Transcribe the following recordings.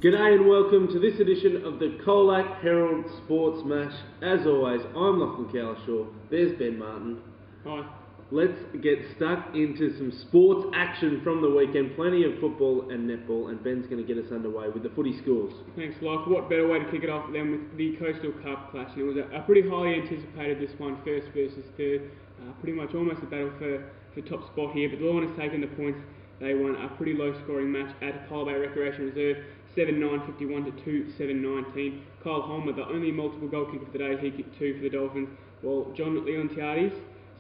G'day and welcome to this edition of the COLAC Herald Sports Mash. As always, I'm Lachlan, Cowlishaw. There's Ben Martin. Hi. Let's get stuck into some sports action from the weekend. Plenty of football and netball, and Ben's going to get us underway with the footy scores. Thanks, Lach. What better way to kick it off than with the Coastal Cup clash? And it was a pretty highly anticipated, this one, first versus third. Pretty much almost a battle for top spot here, but the Lawrence taking the points. They won a pretty low-scoring match at Apollo Bay Recreation Reserve, 7-9, 51 to 2-7-19. Kyle Holmer, the only multiple goal kicker for the day, he kicked 2 for the Dolphins, while John Leontiades,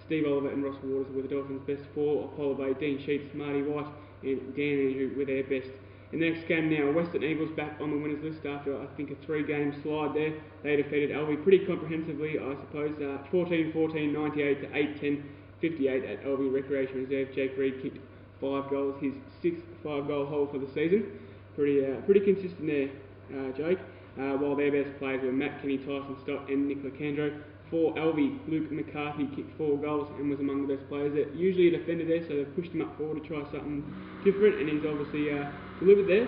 Steve Oliver and Ross Waters were the Dolphins' best 4. Apollo Bay, Dean Sheets, Marty White and Dan Andrew were their best. In the next game now, Western Eagles back on the winners list after, I think, a 3-game slide there. They defeated LV pretty comprehensively, I suppose, 14-14, 98 to 8-10, 58 at LV Recreation Reserve. Jake Reed kicked 5 goals, his 6th 5-goal haul for the season. Pretty consistent there, Jake. While their best players were Matt Kenny, Tyson Stott and Nick Lacandro. For Alvey, Luke McCarthy kicked 4 goals and was among the best players. They're usually a defender there, so they've pushed him up forward to try something different, and he's obviously delivered there.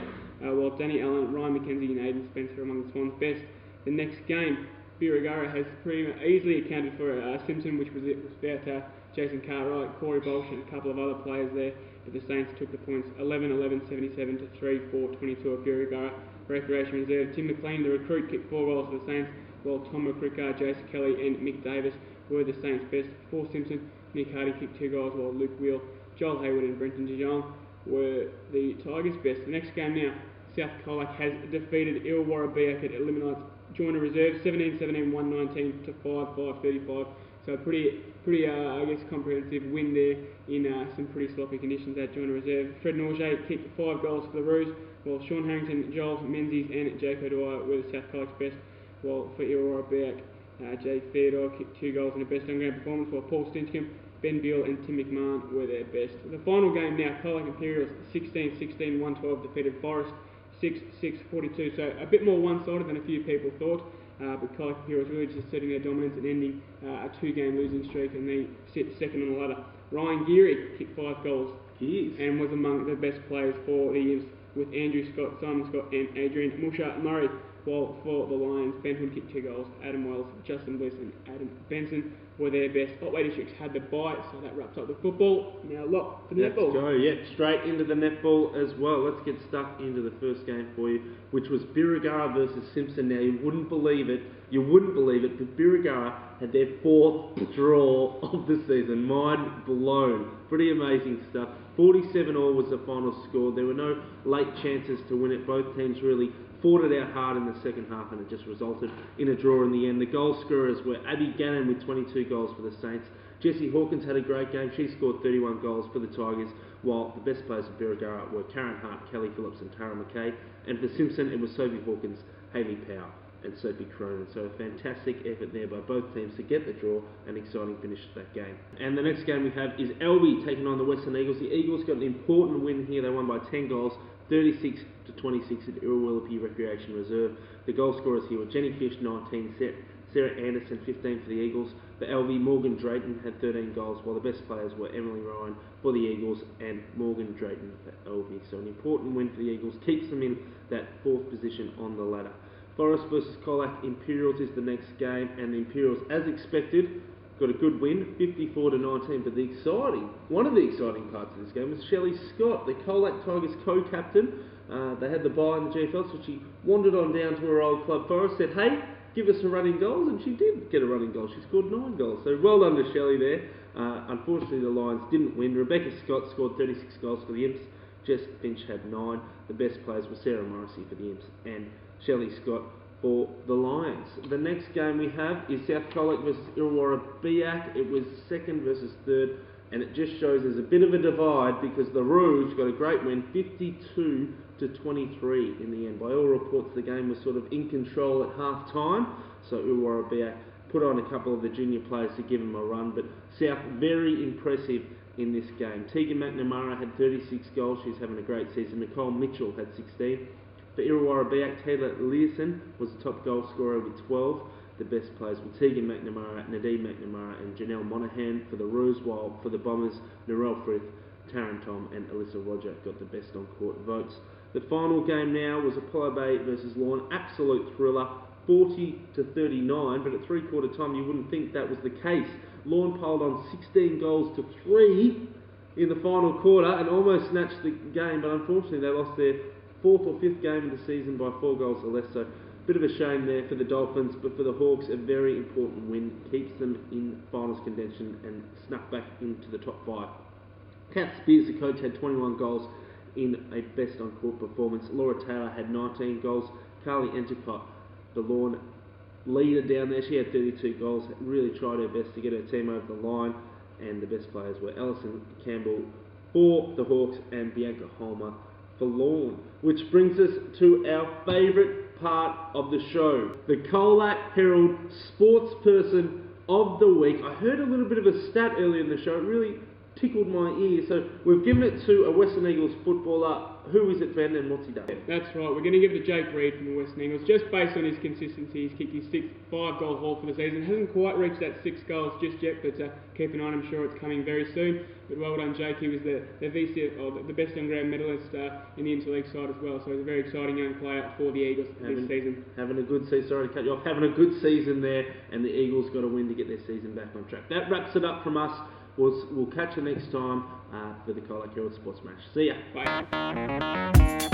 While Danny Allen, Ryan McKenzie and Aidan Spencer among the Swans' best. The next game, Birregurra has pretty easily accounted for Simpson, which was without Jason Cartwright, Corey Bolsh and a couple of other players there. But the Saints took the points 11-11, 77 to 3-4, 22 at Birregurra Recreation Reserve. Tim McLean, the recruit, kicked 4 goals for the Saints, while Tom McCrickar, Jason Kelly and Mick Davis were the Saints' best. For Simpson, Nick Hardy kicked 2 goals, while Luke Wheel, Joel Hayward and Brenton De Jong were the Tigers' best. The next game now, South Colac has defeated Illawarra Biak at Eliminates Joiner Reserve, 17-17, 119 to 5-5-35. So pretty I guess, comprehensive win there in some pretty sloppy conditions at Joiner Reserve. Fred Norgay kicked 5 goals for the Roos, while Sean Harrington, Joel Menzies and Jake O'Dwyer were the South Colac's best. While for Illawarra Biak, Jake Theodore kicked 2 goals in a best on-ground performance, while Paul Stinchcombe, Ben Beale and Tim McMahon were their best. The final game now, Colac Imperials 16-16, 112 defeated Forest 6-6-42, so a bit more one-sided than a few people thought. But Colac Imperials really just setting their dominance and ending a 2-game losing streak, and they sit second on the ladder. Ryan Geary kicked 5 goals and was among the best players for the Imps, with Andrew Scott, Simon Scott and Adrian Musha Murray. While for the Lions, Ben Hood kicked 2 goals, Adam Wells, Justin Bliss and Adam Benson were their best. Otway Districts had the bye, so that wraps up the football. Now look for the netball. Let's go, straight into the netball as well. Let's get stuck into the first game for you, which was Birregurra versus Simpson. Now you wouldn't believe it, but Birregurra had their 4th draw of the season. Mind blown. Pretty amazing stuff. 47-all was the final score. There were no late chances to win it. Both teams really fought it out hard in the second half, and it just resulted in a draw in the end. The goal scorers were Abby Gannon with 22 goals for the Saints. Jessie Hawkins had a great game. She scored 31 goals for the Tigers, while the best players of Birregurra were Karen Hart, Kelly Phillips and Tara McKay. And for Simpson, it was Sophie Hawkins, Hayley Power and Sophie Cronin. So a fantastic effort there by both teams to get the draw, an exciting finish to that game. And the next game we have is Elby taking on the Western Eagles. The Eagles got an important win here. They won by 10 goals, 36 to 26 at Irrawillipi Recreation Reserve. The goal scorers here were Jenny Fish, 19, Sarah Anderson, 15 for the Eagles. For LV, Morgan Drayton had 13 goals, while the best players were Emily Ryan for the Eagles and Morgan Drayton for LV. So an important win for the Eagles, keeps them in that 4th position on the ladder. Forest versus Colac Imperials is the next game, and the Imperials, as expected, got a good win, 54 to 19. But one of the exciting parts of this game was Shelley Scott, the Colac Tigers co-captain. They had the bye in the GFL, so she wandered on down to her old club Forest, said, hey, give us a run in goals, and she did get a run in goals. She scored 9 goals, so well done to Shelley there. Unfortunately, the Lions didn't win. Rebecca Scott scored 36 goals for the Imps. Jess Finch had 9. The best players were Sarah Morrissey for the Imps and Shelley Scott for the Lions. The next game we have is South Colac versus Illawarra Biak. It was 2nd versus 3rd, and it just shows there's a bit of a divide because the Roos got a great win, 52 to 23 in the end. By all reports, the game was sort of in control at half time, so Illawarra Biak put on a couple of the junior players to give them a run, but South very impressive in this game. Tegan McNamara had 36 goals. She's having a great season. Nicole Mitchell had 16. For Illawarra Biak, Taylor Learson was the top goal scorer with 12. The best players were Tegan McNamara, Nadine McNamara and Janelle Monaghan for the Roos, while for the Bombers, Narelle Frith, Karen Tom and Alyssa Roger got the best on court votes. The final game now was Apollo Bay versus Lorne. Absolute thriller, 40-39, but at three-quarter time you wouldn't think that was the case. Lorne piled on 16 goals to 3 in the final quarter and almost snatched the game, but unfortunately they lost their 4th or 5th game of the season by 4 goals or less, so a bit of a shame there for the Dolphins, but for the Hawks a very important win, keeps them in finals contention and snuck back into the top 5. Kat Spears, the coach, had 21 goals in a best on court performance. Laura Taylor had 19 goals. Carly Endicott, the Lorne leader down there, she had 32 goals, really tried her best to get her team over the line, and the best players were Alison Campbell for the Hawks and Bianca Holmer for Lorne. Which brings us to our favourite part of the show, the COLAC Herald Sports Person of the Week. I heard a little bit of a stat earlier in the show, it really tickled my ear, so we've given it to a Western Eagles footballer. Who is it, Ben, and what's he done? That's right, we're going to give it to Jake Reid from the Western Eagles, just based on his consistency. He's kicked his 6th 5-goal haul for the season. Hasn't quite reached that 6 goals just yet, but keep an eye on, I'm sure it's coming very soon. But well done, Jake. He was the VC, or the best on ground medalist in the interleague side as well, so he's a very exciting young player for the Eagles this season. Having a good season, sorry to cut you off, having a good season there, and the Eagles got a win to get their season back on track. That wraps it up from us. We'll catch you next time for the COLAC Herald Sports Match. See ya. Bye.